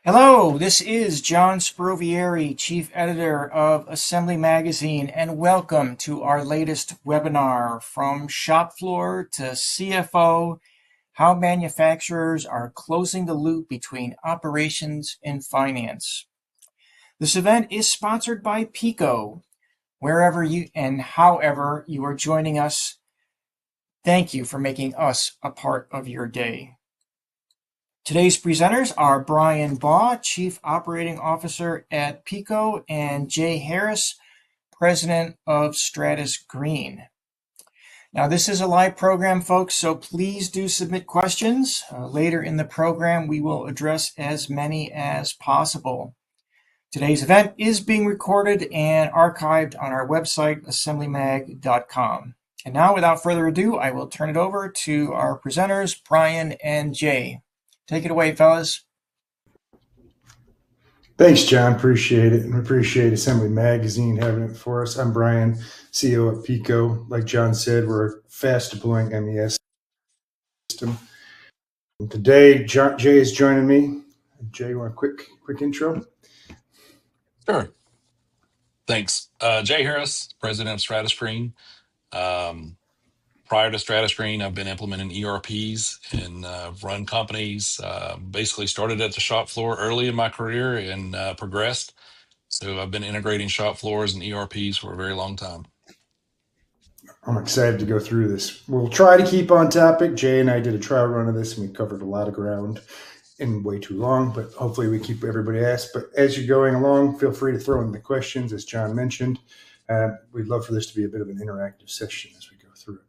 Hello, this is John Sprovieri, Chief Editor of Assembly Magazine, and welcome to our latest webinar, From Shop Floor to CFO, How Manufacturers Are Closing the Loop Between Operations and Finance. This event is sponsored by Pico. Wherever you and however you are joining us, thank you for making us a part of your day. Today's presenters are Brian Baugh, Chief Operating Officer at Pico, and Jay Harris, President of Stratus Green. Now, this is a live program, folks, so please do submit questions. Later in the program, we will address as many as possible. Today's event is being recorded and archived on our website, assemblymag.com. And now, without further ado, I will turn it over to our presenters, Brian and Jay. Take it away, fellas. Thanks, John. Appreciate it. And appreciate Assembly Magazine having it for us. I'm Brian, CEO at Pico. Like John said, we're a fast deploying MES system. And today, Jay is joining me. Jay, you want a quick intro? Sure. Thanks. Jay Harris, President of Stratus Green. Prior to Stratus Green, I've been implementing ERPs and run companies. Basically started at the shop floor early in my career and progressed. So I've been integrating shop floors and ERPs for a very long time. I'm excited to go through this. We'll try to keep on topic. Jay and I did a trial run of this, and we covered a lot of ground in way too long, but hopefully we keep everybody asked. But as you're going along, feel free to throw in the questions, as John mentioned. We'd love for this to be a bit of an interactive session as we go through it.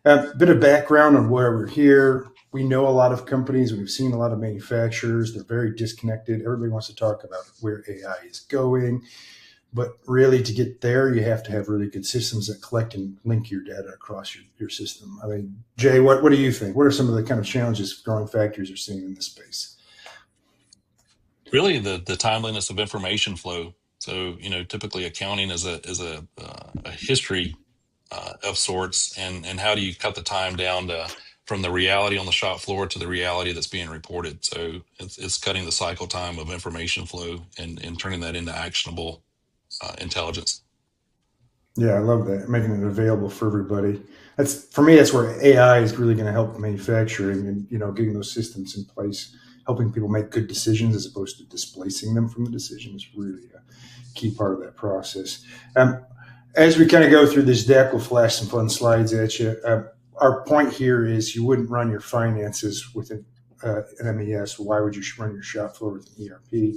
A bit of background on where we're here. We know a lot of companies. We've seen a lot of manufacturers. They're very disconnected. Everybody wants to talk about where AI is going. But really, to get there, you have to have really good systems that collect and link your data across your system. I mean, Jay, what do you think? What are some of the kind of challenges growing factories are seeing in this space? Really, the timeliness of information flow. So, typically accounting is a history of sorts, and how do you cut the time down from the reality on the shop floor to the reality that's being reported. So it's cutting the cycle time of information flow and turning that into actionable intelligence. Yeah, I love that. Making it available for everybody. For me, that's where AI is really going to help manufacturing and, getting those systems in place, helping people make good decisions as opposed to displacing them from the decision is really a key part of that process. As we kind of go through this deck, we'll flash some fun slides at you. Our point here is you wouldn't run your finances with an MES. Why would you run your shop floor with an ERP?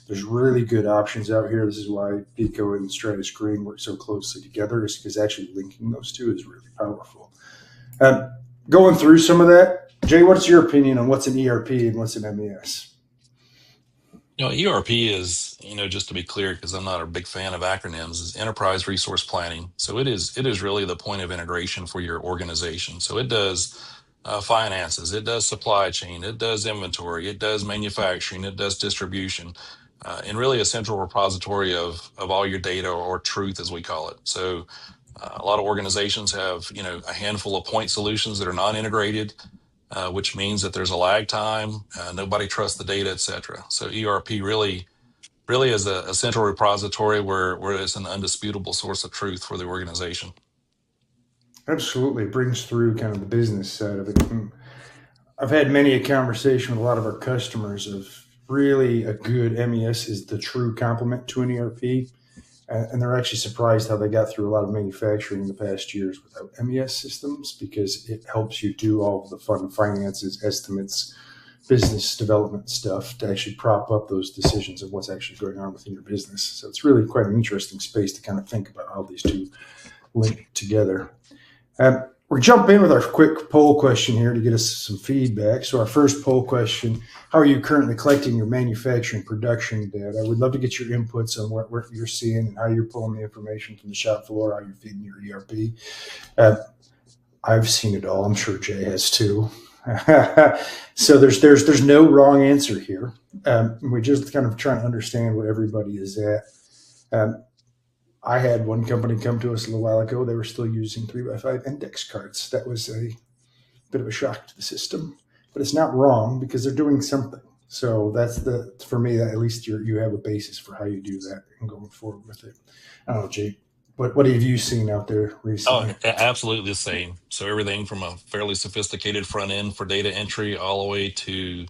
There's really good options out here. This is why Pico and Stratus Green work so closely together, is because actually linking those two is really powerful. Going through some of that, Jay, what's your opinion on what's an ERP and what's an MES? ERP is, just to be clear, because I'm not a big fan of acronyms, is enterprise resource planning. So it is really the point of integration for your organization. So it does finances, it does supply chain, it does inventory, it does manufacturing, it does distribution, and really a central repository of all your data, or truth as we call it. So a lot of organizations have, a handful of point solutions that are non-integrated, which means that there's a lag time, nobody trusts the data, et cetera. So ERP really is a central repository where it's an undisputable source of truth for the organization. Absolutely. It brings through kind of the business side of it. I've had many a conversation with a lot of our customers of really a good MES is the true complement to an ERP. And they're actually surprised how they got through a lot of manufacturing in the past years without MES systems, because it helps you do all of the fun finances, estimates, business development stuff to actually prop up those decisions of what's actually going on within your business. So it's really quite an interesting space to kind of think about how these two link together. We'll jump in with our quick poll question here to get us some feedback. So our first poll question: how are you currently collecting your manufacturing production data? I would love to get your inputs on what you're seeing and how you're pulling the information from the shop floor, how you're feeding your ERP. I've seen it all. I'm sure Jay has too. So there's no wrong answer here. We're just kind of trying to understand where everybody is at. I had one company come to us a little while ago. They were still using 3x5 index cards. That was a bit of a shock to the system, but it's not wrong because they're doing something. So for me, at least you have a basis for how you do that and going forward with it. I don't know, Jake, what have you seen out there Oh, recently? absolutely the same. So everything from a fairly sophisticated front end for data entry all the way to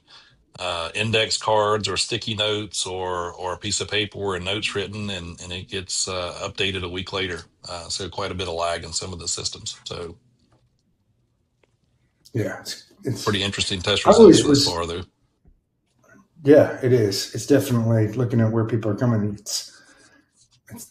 index cards or sticky notes or a piece of paper where a note's written and it gets updated a week later. So quite a bit of lag in some of the systems. So Yeah, pretty interesting test I results always thus was. far, though. Yeah, it is. It's definitely looking at where people are coming.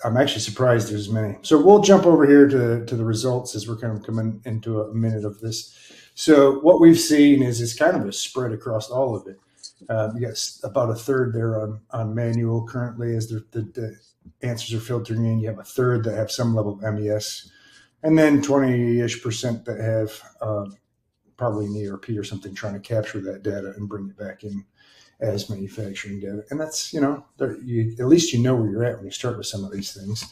I'm actually surprised there's many. So we'll jump over here to the results as we're kind of coming into a minute of this. So what we've seen is it's kind of a spread across all of it. You got about a third there on manual currently as the answers are filtering in. You have a third that have some level of MES, and then 20-ish% that have probably an ERP or something trying to capture that data and bring it back in as manufacturing data. And that's, at least you know where you're at when you start with some of these things.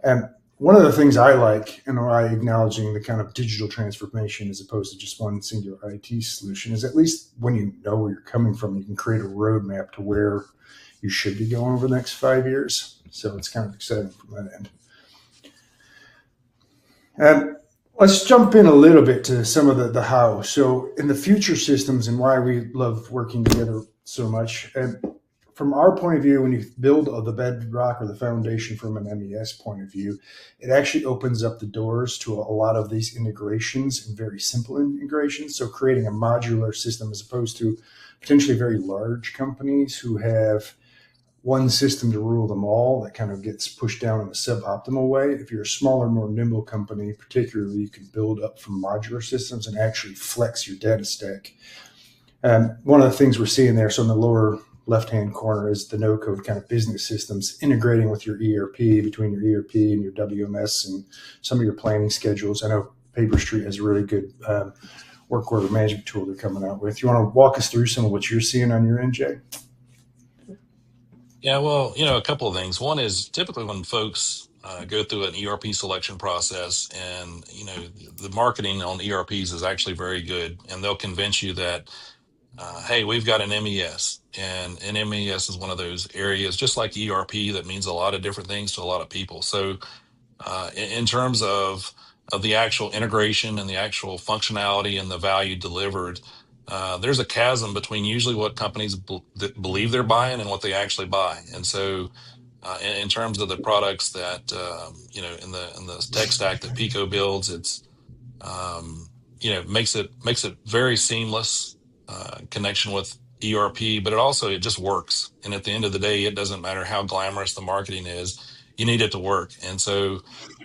And one of the things I like, and why acknowledging the kind of digital transformation as opposed to just one singular IT solution, is at least when you know where you're coming from, you can create a roadmap to where you should be going over the next 5 years. So it's kind of exciting from that end. Let's jump in a little bit to some of the how. So in the future systems and why we love working together so much. And from our point of view, when you build the bedrock or the foundation from an MES point of view, it actually opens up the doors to a lot of these integrations and very simple integrations. So creating a modular system as opposed to potentially very large companies who have one system to rule them all, that kind of gets pushed down in a suboptimal way. If you're a smaller, more nimble company, particularly, you can build up from modular systems and actually flex your data stack. One of the things we're seeing there, so in the lower left-hand corner, is the no-code kind of business systems integrating with your ERP, between your ERP and your WMS and some of your planning schedules. I know PaperStreet has a really good work order management tool they're coming out with. You want to walk us through some of what you're seeing on your end, Jay? Yeah, well, a couple of things. One is typically when folks go through an ERP selection process and, the marketing on ERPs is actually very good. And they'll convince you that, hey, we've got an MES. And an MES is one of those areas, just like ERP, that means a lot of different things to a lot of people. So in terms of the actual integration and the actual functionality and the value delivered, there's a chasm between usually what companies believe they're buying and what they actually buy. And so, in terms of the products that in the tech stack that Pico builds, it's makes it very seamless connection with ERP, but it just works. And at the end of the day, it doesn't matter how glamorous the marketing is, you need it to work. And so,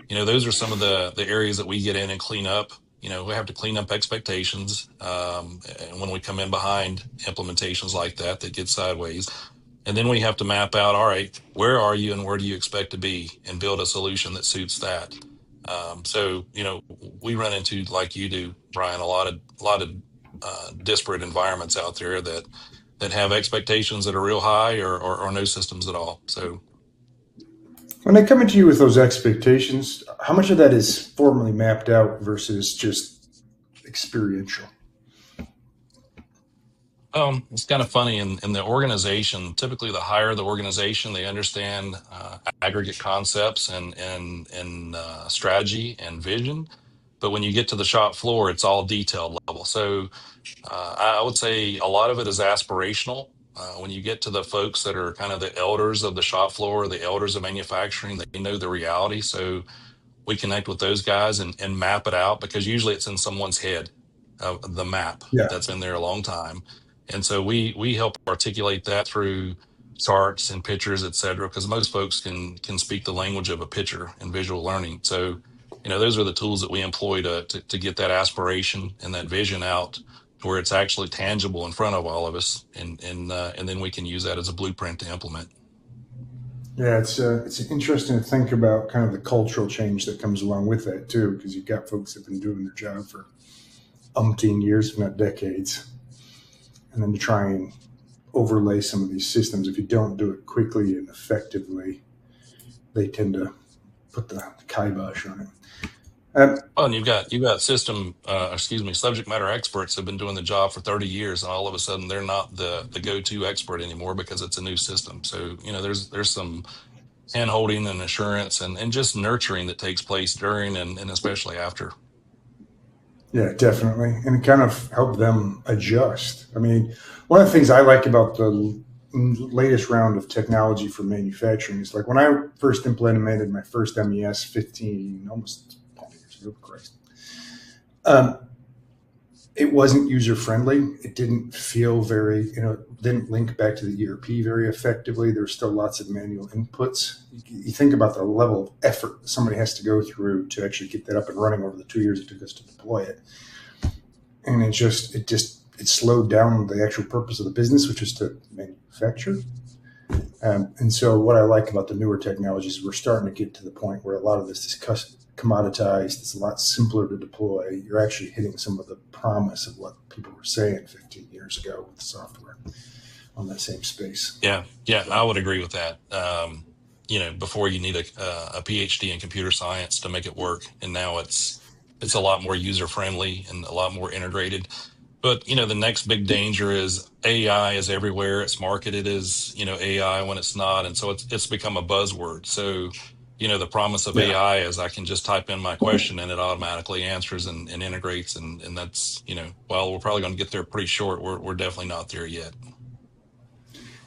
those are some of the areas that we get in and clean up. We have to clean up expectations. And when we come in behind implementations like that get sideways, and then we have to map out, all right, where are you and where do you expect to be, and build a solution that suits that. So, we run into, like you do, Brian, a lot of disparate environments out there that have expectations that are real high or no systems at all. So when they come into you with those expectations, how much of that is formally mapped out versus just experiential? It's kind of funny in the organization. Typically, the higher the organization, they understand aggregate concepts and strategy and vision. But when you get to the shop floor, it's all detailed level. So I would say a lot of it is aspirational. When you get to the folks that are kind of the elders of the shop floor, the elders of manufacturing, they know the reality. So we connect with those guys and map it out, because usually it's in someone's head, the map Yeah. that's been there a long time. And so we help articulate that through charts and pictures, et cetera, because most folks can speak the language of a picture and visual learning. So, those are the tools that we employ to get that aspiration and that vision out to where it's actually tangible in front of all of us. And then we can use that as a blueprint to implement. Yeah, it's interesting to think about kind of the cultural change that comes along with that too, because you've got folks that have been doing their job for umpteen years, if not decades, and then to try and overlay some of these systems, if you don't do it quickly and effectively, they tend to put the kibosh on it. Um, Well, and you've got subject matter experts have been doing the job for 30 years, and all of a sudden they're not the go-to expert anymore because it's a new system. So, there's some hand holding and assurance and just nurturing that takes place during and especially after. yeah, definitely. And it kind of helped them adjust. I mean, one of the things I like about the latest round of technology for manufacturing is like when I first implemented my first MES 15, almost 20 years ago, Christ. Um, it wasn't user friendly. It didn't feel very, didn't link back to the ERP very effectively. There's still lots of manual inputs. You think about the level of effort somebody has to go through to actually get that up and running over the 2 years it took us to deploy it. And it slowed down the actual purpose of the business, which is to manufacture. And so what I like about the newer technologies is we're starting to get to the point where a lot of this is commoditized. It's a lot simpler to deploy. You're actually hitting some of the promise of what people were saying 15 years ago with software on that same space. Yeah, yeah, I would agree with that. Before you need a PhD in computer science to make it work, and now it's a lot more user friendly and a lot more integrated. But the next big danger is AI is everywhere. It's marketed as AI when it's not, and so it's become a buzzword. So the promise of Yeah. AI is I can just type in my question and it automatically answers and integrates, and that's while we're probably going to get there pretty short, we're definitely not there yet.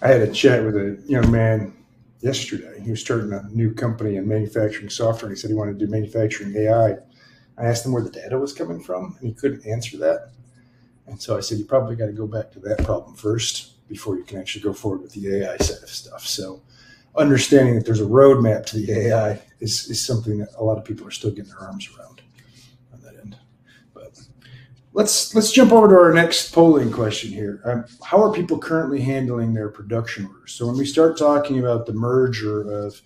I had a chat with a young man yesterday. He was starting a new company in manufacturing software, and he said he wanted to do manufacturing AI. I asked him where the data was coming from, and he couldn't answer that. And so I said, you probably got to go back to that problem first before you can actually go forward with the AI set of stuff. So understanding that there's a roadmap to the AI is something that a lot of people are still getting their arms around on that end. But let's jump over to our next polling question here. How are people currently handling their production orders? So when we start talking about the merger of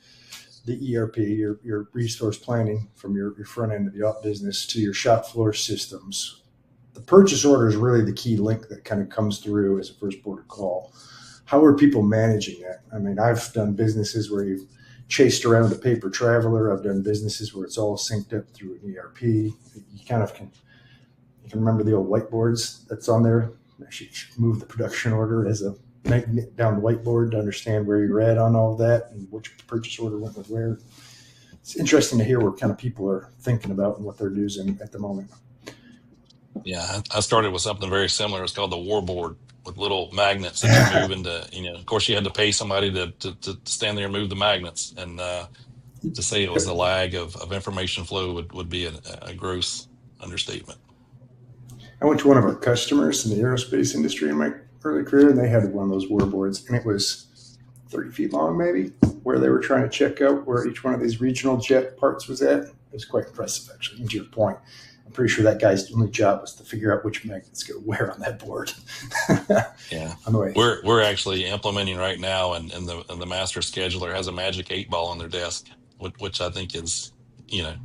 the ERP, your resource planning from your front end of the op business to your shop floor systems, the purchase order is really the key link that kind of comes through as a first port of call. How are people managing that? I mean, I've done businesses where you've chased around a paper traveler. I've done businesses where it's all synced up through an ERP. You kind of can remember the old whiteboards that's on there. Actually move the production order as a magnet down the whiteboard to understand where you're at on all of that and which purchase order went with where. It's interesting to hear what kind of people are thinking about and what they're using at the moment. Yeah, I started with something very similar. It's called the war board with little magnets that you move into. Of course, you had to pay somebody to stand there and move the magnets. And to say it was the lag of information flow would be a gross understatement. I went to one of our customers in the aerospace industry in my early career, and they had one of those war boards, and it was 30 feet long, maybe, where they were trying to check out where each one of these regional jet parts was at. It was quite impressive, actually. And to your point, I'm pretty sure that guy's only job was to figure out which magnets go where on that board. Yeah, on the way. We're actually implementing right now, and the master scheduler has a magic 8-ball on their desk, which I think is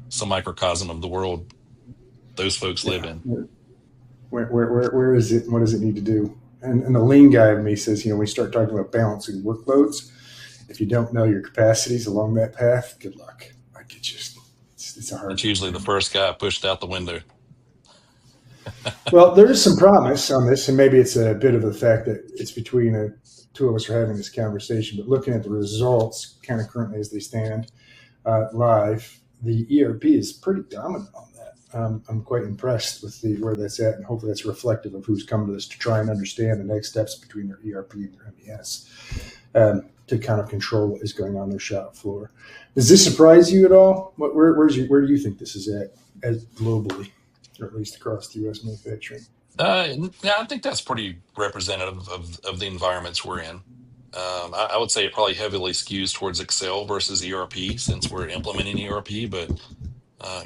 some microcosm of the world those folks live in. Where is it? And what does it need to do? And the lean guy of me says, we start talking about balancing workloads. If you don't know your capacities along that path, good luck. Like it's a hard. It's usually the first guy pushed out the window. Well, there is some promise on this, and maybe it's a bit of the fact that it's between two of us are having this conversation. But looking at the results, kind of currently as they stand live, the ERP is pretty dominant on that. I'm quite impressed with where that's at, and hopefully that's reflective of who's come to this to try and understand the next steps between their ERP and their MES to kind of control what is going on their shop floor. Does this surprise you at all? Where do you think this is at as globally, or at least across the U.S. manufacturing? Yeah, I think that's pretty representative of the environments we're in. I would say it probably heavily skews towards Excel versus ERP since we're implementing ERP, but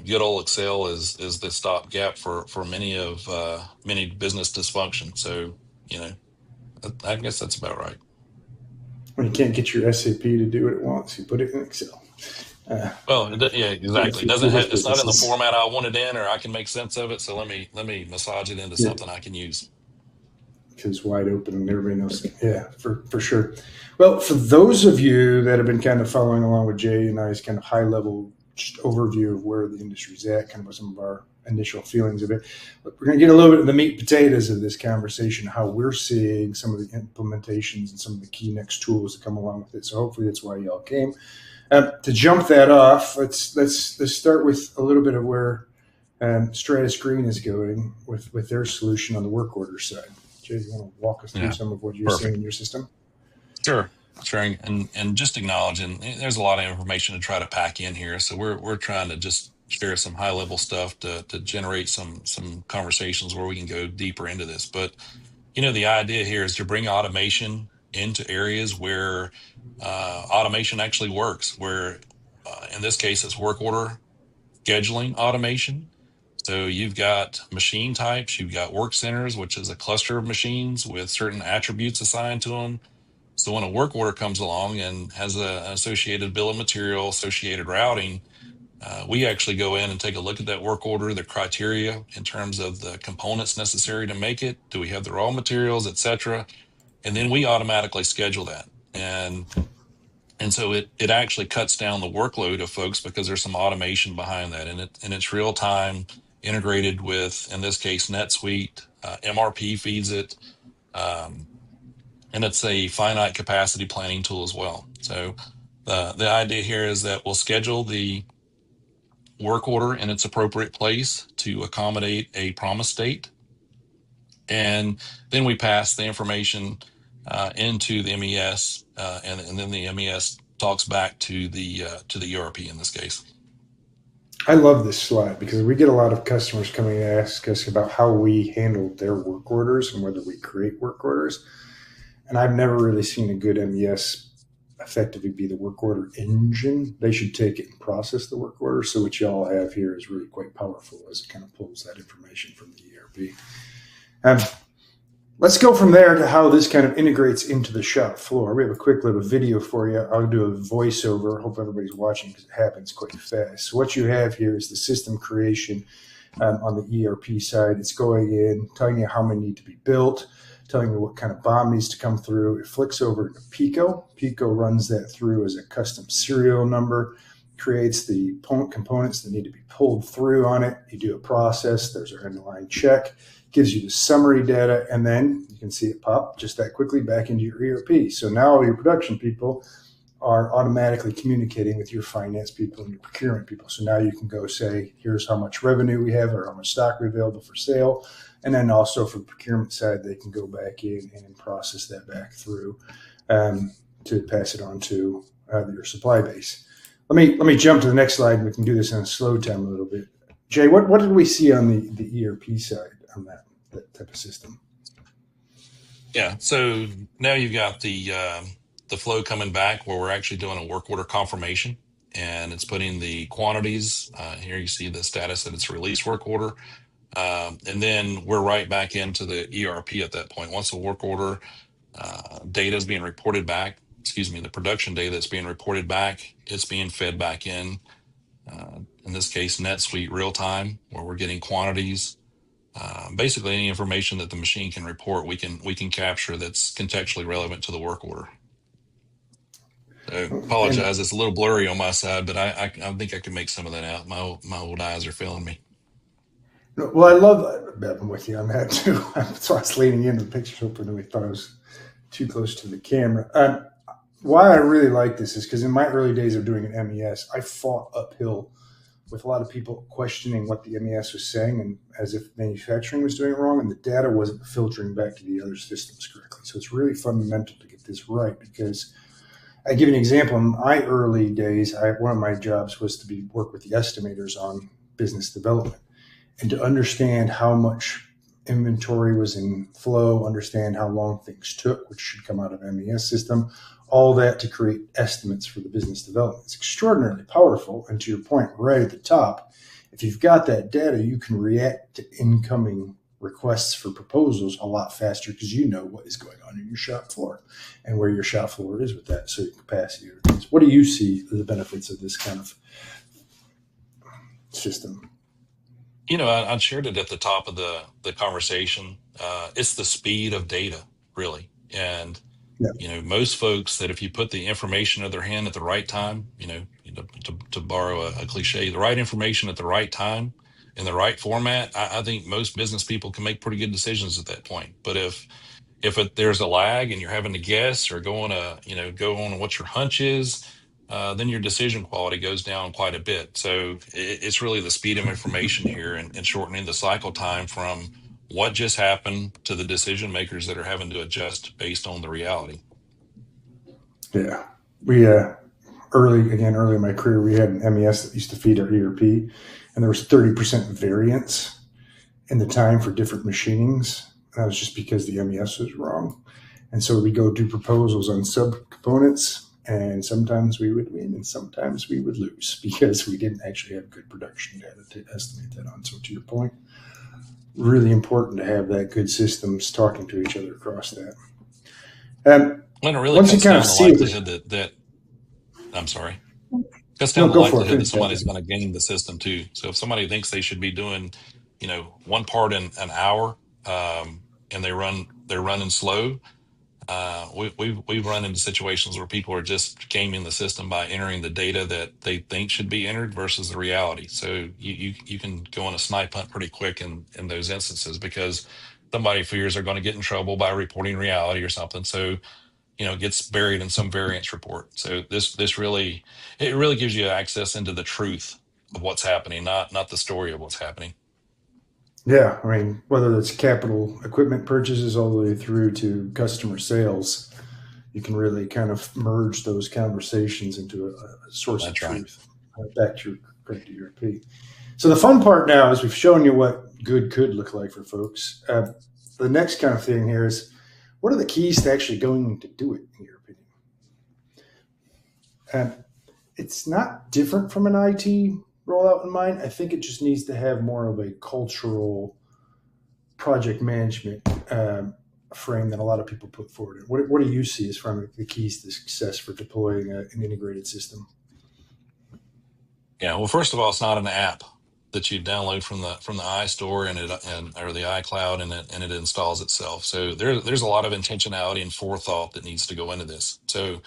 good old Excel is the stopgap for many business dysfunction. So, I guess that's about right. When you can't get your SAP to do what it wants, you put it in Excel. Well, yeah, exactly. It's not in the format I want it in, or I can make sense of it. So let me massage it into something I can use. Because wide open and everybody knows. Yeah, for sure. Well, for those of you that have been kind of following along with Jay and I's kind of high level just overview of where the industry's at, kind of some of our initial feelings of it. But we're going to get a little bit of the meat and potatoes of this conversation, how we're seeing some of the implementations and some of the key next tools that come along with it. So hopefully that's why y'all came. To jump that off, let's start with a little bit of where Stratus Green is going with their solution on the work order side. Jay, you want to walk us through some of what you're seeing in your system? Sure. And just acknowledging there's a lot of information to try to pack in here. So we're trying to just share some high level stuff to generate some conversations where we can go deeper into this. But the idea here is to bring automation into areas where automation actually works, where in this case it's work order scheduling automation. So you've got machine types, you've got work centers, which is a cluster of machines with certain attributes assigned to them. So when a work order comes along and has an associated bill of material, associated routing, we actually go in and take a look at that work order, the criteria in terms of the components necessary to make it. Do we have the raw materials, et cetera? And then we automatically schedule that. And so it actually cuts down the workload of folks because there's some automation behind that, and it's real time integrated with, in this case, NetSuite. MRP feeds it. And it's a finite capacity planning tool as well. So the idea here is that we'll schedule the work order in its appropriate place to accommodate a promise date. And then we pass the information into the MES, and then the MES talks back to the ERP in this case. I love this slide because we get a lot of customers coming to ask us about how we handle their work orders and whether we create work orders. And I've never really seen a good MES effectively be the work order engine. They should take it and process the work order. So what y'all have here is really quite powerful as it kind of pulls that information from the ERP. Let's go from there to how this kind of integrates into the shop floor. We have a quick little video for you. I'll do a voiceover. Hope everybody's watching because it happens quite fast. So what you have here is the system creation on the ERP side. It's going in, telling you how many need to be built, telling you what kind of BOM needs to come through. It flicks over to Pico. Pico runs that through as a custom serial number, creates the components that need to be pulled through on it. You do a process. There's our inline check. Gives you the summary data, and then you can see it pop just that quickly back into your ERP. So now all your production people are automatically communicating with your finance people and your procurement people. So now you can go say, here's how much revenue we have or how much stock we have available for sale. And then also for the procurement side, they can go back in and process that back through to pass it on to your supply base. Let me jump to the next slide, and we can do this in a slow time a little bit. Jay, what did we see on the ERP side on that type of system? Yeah, so now you've got the flow coming back where we're actually doing a work order confirmation, and it's putting the quantities. Here you see the status that it's a release work order. And then we're right back into the ERP at that point. Once the work order data is being reported back, the production data that's being reported back, it's being fed back in this case, NetSuite real time, where we're getting quantities. Basically, any information that the machine can report, we can capture that's contextually relevant to the work order. So apologize, it's a little blurry on my side, but I think I can make some of that out. My old eyes are failing me. Well, I love that. I'm with you on that too. So I was leaning into the picture, hoping we thought I was too close to the camera. Why I really like this is because in my early days of doing an MES, I fought uphill with a lot of people questioning what the MES was saying, and as if manufacturing was doing it wrong, and the data wasn't filtering back to the other systems correctly. So it's really fundamental to get this right, because I give you an example. In my early days, one of my jobs was to work with the estimators on business development, and to understand how much inventory was in flow, understand how long things took, which should come out of MES system, all that to create estimates for the business development. It's extraordinarily powerful. And to your point, right at the top, if you've got that data, you can react to incoming requests for proposals a lot faster because you know what is going on in your shop floor and where your shop floor is with that, so your capacity or things. What do you see the benefits of this kind of system? I shared it at the top of the conversation. It's the speed of data, really. And, most folks that if you put the information in their hand at the right time, to borrow a cliche, the right information at the right time in the right format, I think most business people can make pretty good decisions at that point. But if there's a lag and you're having to guess or go on what your hunch is, then your decision quality goes down quite a bit. So it's really the speed of information here and shortening the cycle time from what just happened to the decision makers that are having to adjust based on the reality. Yeah. We, early in my career, we had an MES that used to feed our ERP, and there was 30% variance in the time for different machinings. And that was just because the MES was wrong. And so we go do proposals on subcomponents, and sometimes we would win and sometimes we would lose because we didn't actually have good production data to estimate that on. So to your point, really important to have that good systems talking to each other across that. And it really Once you cuts kind down of the see it, likelihood that I'm sorry, cuts no, down the go for it. likelihood that Finish that. somebody's going to game the system too. So if somebody thinks they should be doing, one part in an hour, and they're running slow, we've run into situations where people are just gaming the system by entering the data that they think should be entered versus the reality. So you can go on a snipe hunt pretty quick in those instances because somebody fears they're going to get in trouble by reporting reality or something. So it gets buried in some variance report. So this really gives you access into the truth of what's happening, not the story of what's happening. Yeah, I mean, whether it's capital equipment purchases all the way through to customer sales, you can really kind of merge those conversations into a source of That's right. truth. Back to your ERP. So the fun part now is we've shown you what good could look like for folks. The next kind of thing here is, what are the keys to actually going to do it, in your opinion? It's not different from an IT rollout in mind. I think it just needs to have more of a cultural project management frame that a lot of people put forward. What do you see as from the keys to success for deploying an integrated system? Yeah. Well, first of all, it's not an app that you download from the iStore or the iCloud and it installs itself. So there's a lot of intentionality and forethought that needs to go into this. So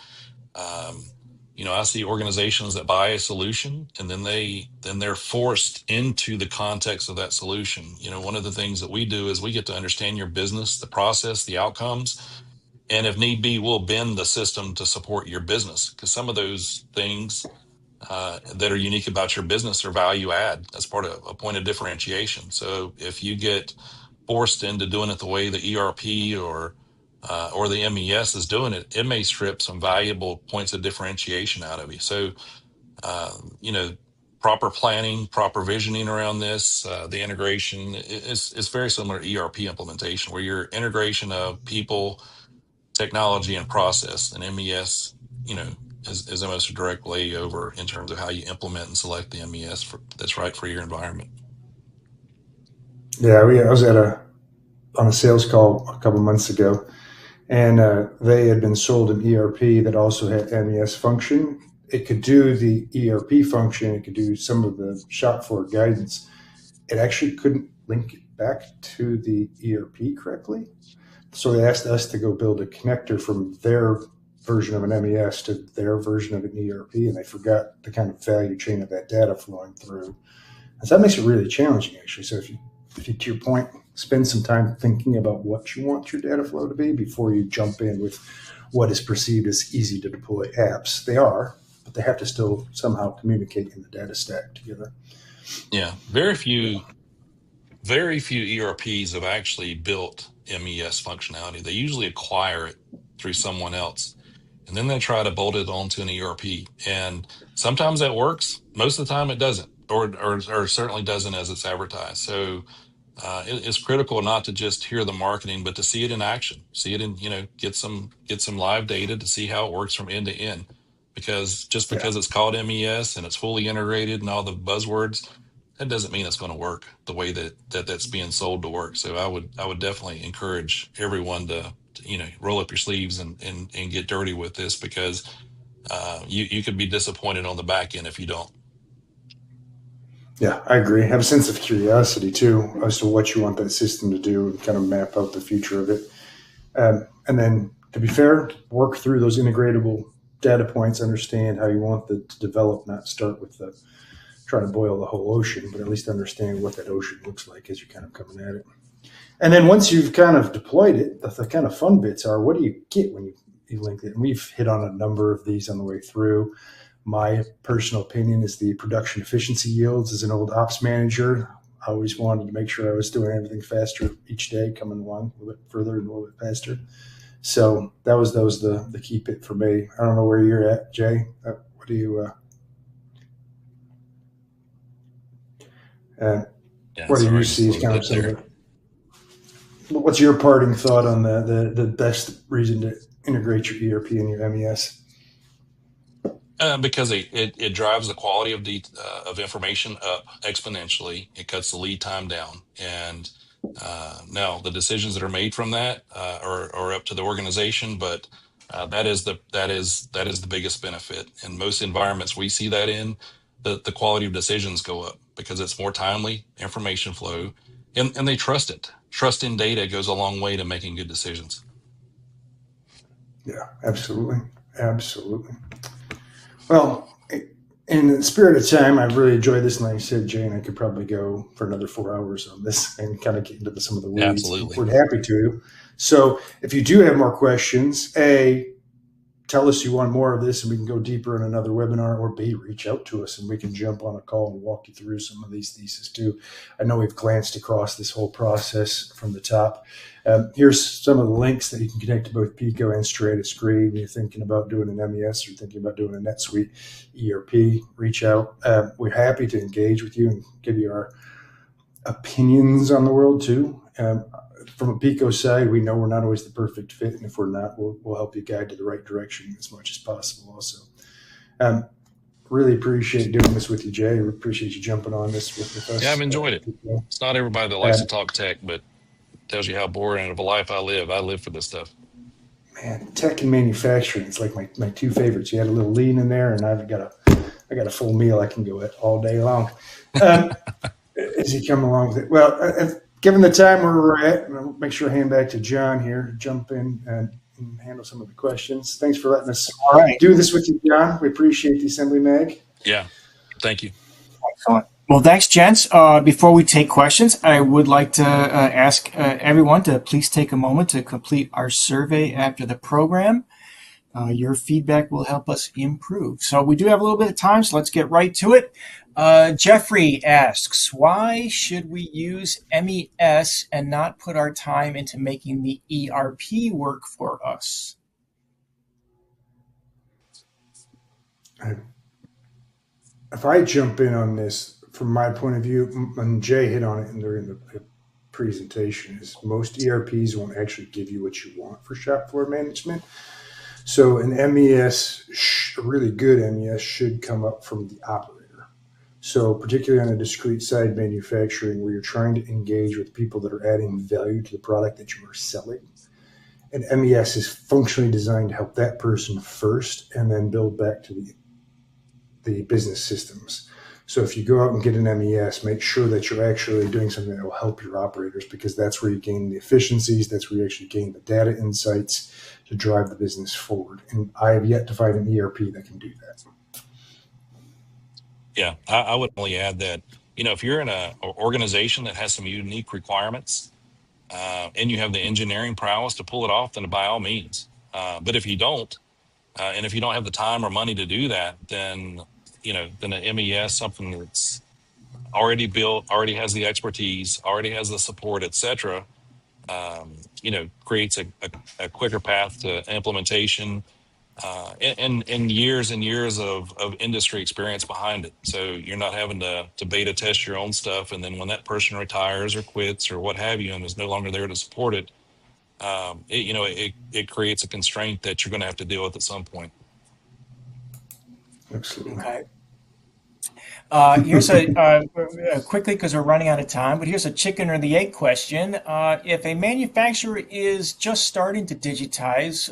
I see organizations that buy a solution and then they're forced into the context of that solution. One of the things that we do is we get to understand your business, the process, the outcomes, and if need be, we'll bend the system to support your business because some of those things that are unique about your business are value add. That's part of a point of differentiation. So if you get forced into doing it the way the ERP or the MES is doing it, it may strip some valuable points of differentiation out of you. So, proper planning, proper visioning around this, the integration is very similar to ERP implementation, where your integration of people, technology, and process, and MES, is the most direct way over in terms of how you implement and select the MES that's right for your environment. Yeah, I was on a sales call a couple months ago, and they had been sold an ERP that also had MES function. It could do the ERP function. It could do some of the shop floor guidance. It actually couldn't link it back to the ERP correctly. So they asked us to go build a connector from their version of an MES to their version of an ERP, and they forgot the kind of value chain of that data flowing through. And so that makes it really challenging, actually. So if you, to your point, spend some time thinking about what you want your data flow to be before you jump in with what is perceived as easy to deploy apps. They are, but they have to still somehow communicate in the data stack together. Yeah, very few ERPs have actually built MES functionality. They usually acquire it through someone else, and then they try to bolt it onto an ERP. And sometimes that works. Most of the time, it doesn't, or certainly doesn't as it's advertised. So it's critical not to just hear the marketing, but to see it in action. See it in get some live data to see how it works from end to end. Because just because it's called MES and it's fully integrated and all the buzzwords, that doesn't mean it's going to work the way that's being sold to work. So I would definitely encourage everyone to roll up your sleeves and get dirty with this because you could be disappointed on the back end if you don't. Yeah, I agree. Have a sense of curiosity too as to what you want that system to do and kind of map out the future of it. And then, to be fair, work through those integratable data points, understand how you want to develop, not start with the trying to boil the whole ocean, but at least understand what that ocean looks like as you're kind of coming at it. And then once you've kind of deployed it, the kind of fun bits are, what do you get when you link it? And we've hit on a number of these on the way through. My personal opinion is the production efficiency yields. As an old ops manager, I always wanted to make sure I was doing everything faster each day, coming along a little bit further and a little bit faster. So that was the key bit for me. I don't know where you're at, Jay. What do you what do you see as kind of some of the, what's your parting thought on the best reason to integrate your ERP and your MES? Because it drives the quality of information up exponentially. It cuts the lead time down, and now the decisions that are made from that are up to the organization. But that is the biggest benefit. In most environments we see that in, the quality of decisions go up because it's more timely information flow, and they trust it. Trust in data goes a long way to making good decisions. Yeah, absolutely. Well, in the spirit of time, I've really enjoyed this. And like I said, Jane, I could probably go for another 4 hours on this and kind of get into some of the weeds. Absolutely. We're happy to. So if you do have more questions, tell us you want more of this and we can go deeper in another webinar, or B, reach out to us and we can jump on a call and walk you through some of these theses too. I know we've glanced across this whole process from the top. Here's some of the links that you can connect to both Pico and StrataScreen. When you're thinking about doing an MES or thinking about doing a NetSuite ERP, reach out. We're happy to engage with you and give you our opinions on the world too. From a Pico side, we know we're not always the perfect fit, and if we're not, we'll help you guide to the right direction as much as possible. Also, really appreciate doing this with you, Jay. We appreciate you jumping on this with us. Yeah, I've enjoyed it. It's not everybody that likes to talk tech, but tells you how boring of a life I live. I live for this stuff. Man, tech and manufacturing, it's like my two favorites. You had a little lean in there, and I got a full meal I can go at all day long. As you come along with it, well. Given the time where we're at, I'll make sure I hand back to John here, jump in and handle some of the questions. Thanks for letting us do this with you, John. We appreciate the Assembly Mag. Yeah, thank you. Excellent. Well, thanks, gents. Before we take questions, I would like to ask everyone to please take a moment to complete our survey after the program. Your feedback will help us improve. So we do have a little bit of time, so let's get right to it. Jeffrey asks, why should we use MES and not put our time into making the ERP work for us? If I jump in on this, from my point of view, and Jay hit on it during the presentation, is most ERPs won't actually give you what you want for shop floor management. So an MES, a really good MES, should come up from the operator. So particularly on a discrete side manufacturing, where you're trying to engage with people that are adding value to the product that you are selling, and MES is functionally designed to help that person first and then build back to the business systems. So if you go out and get an MES, make sure that you're actually doing something that will help your operators, because that's where you gain the efficiencies. That's where you actually gain the data insights to drive the business forward. And I have yet to find an ERP that can do that. Yeah, I would only add that, if you're in an organization that has some unique requirements and you have the engineering prowess to pull it off, then by all means. But if you don't, and if you don't have the time or money to do that, then an MES, something that's already built, already has the expertise, already has the support, etc., creates a quicker path to implementation. And years and years of industry experience behind it. So you're not having to beta test your own stuff. And then when that person retires or quits or what have you, and is no longer there to support it, it creates a constraint that you're going to have to deal with at some point. Absolutely. Okay. Here's quickly, because we're running out of time, but here's a chicken or the egg question. If a manufacturer is just starting to digitize,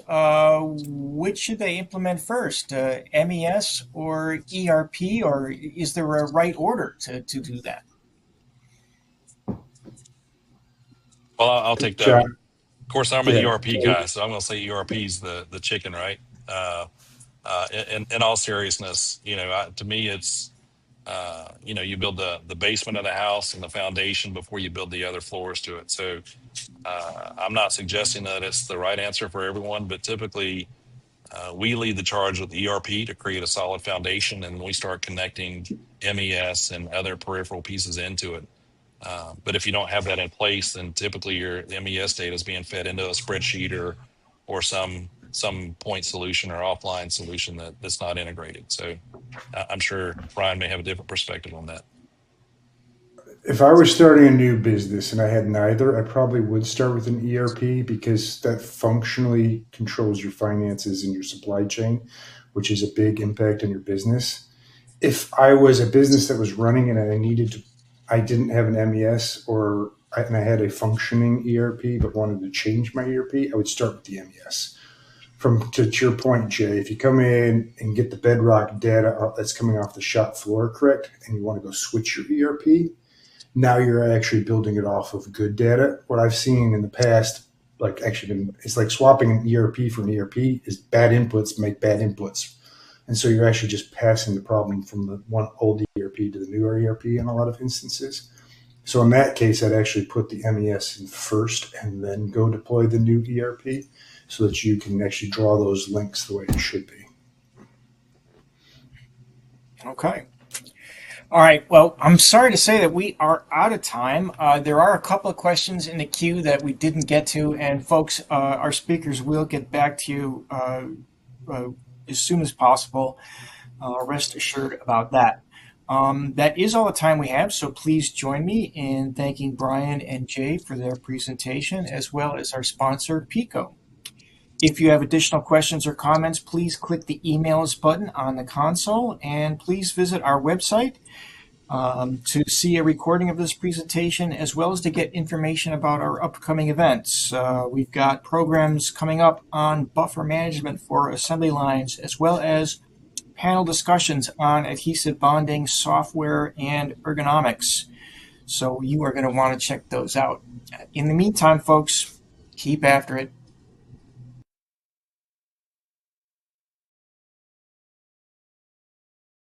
which should they implement first, MES or ERP, or is there a right order to do that? Well, I'll take that one. Of course, I'm an ERP guy, so I'm going to say ERP is the chicken, right? in all seriousness, to me, it's you build the basement of the house and the foundation before you build the other floors to it. So I'm not suggesting that it's the right answer for everyone, but typically we lead the charge with ERP to create a solid foundation, and we start connecting MES and other peripheral pieces into it. But if you don't have that in place, then typically your MES data is being fed into a spreadsheet or some point solution or offline solution that's not integrated. So I'm sure Brian may have a different perspective on that. If I was starting a new business and I had neither, I probably would start with an ERP because that functionally controls your finances and your supply chain, which is a big impact on your business. If I was a business that was running and I didn't have an MES and I had a functioning ERP but wanted to change my ERP, I would start with the MES. To your point, Jay, if you come in and get the bedrock data that's coming off the shop floor correct, and you want to go switch your ERP, now you're actually building it off of good data. What I've seen in the past, it's like swapping an ERP for an ERP is bad inputs make bad inputs. And so you're actually just passing the problem from the one old ERP to the newer ERP in a lot of instances. So in that case, I'd actually put the MES in first and then go deploy the new ERP so that you can actually draw those links the way it should be. Okay. All right. Well, I'm sorry to say that we are out of time. There are a couple of questions in the queue that we didn't get to, and folks, our speakers will get back to you as soon as possible. Rest assured about that. That is all the time we have, so please join me in thanking Brian and Jay for their presentation, as well as our sponsor, Pico. If you have additional questions or comments, please click the email us button on the console, and please visit our website to see a recording of this presentation, as well as to get information about our upcoming events. We've got programs coming up on buffer management for assembly lines, as well as panel discussions on adhesive bonding, software, and ergonomics. So you are going to want to check those out. In the meantime, folks, keep after it.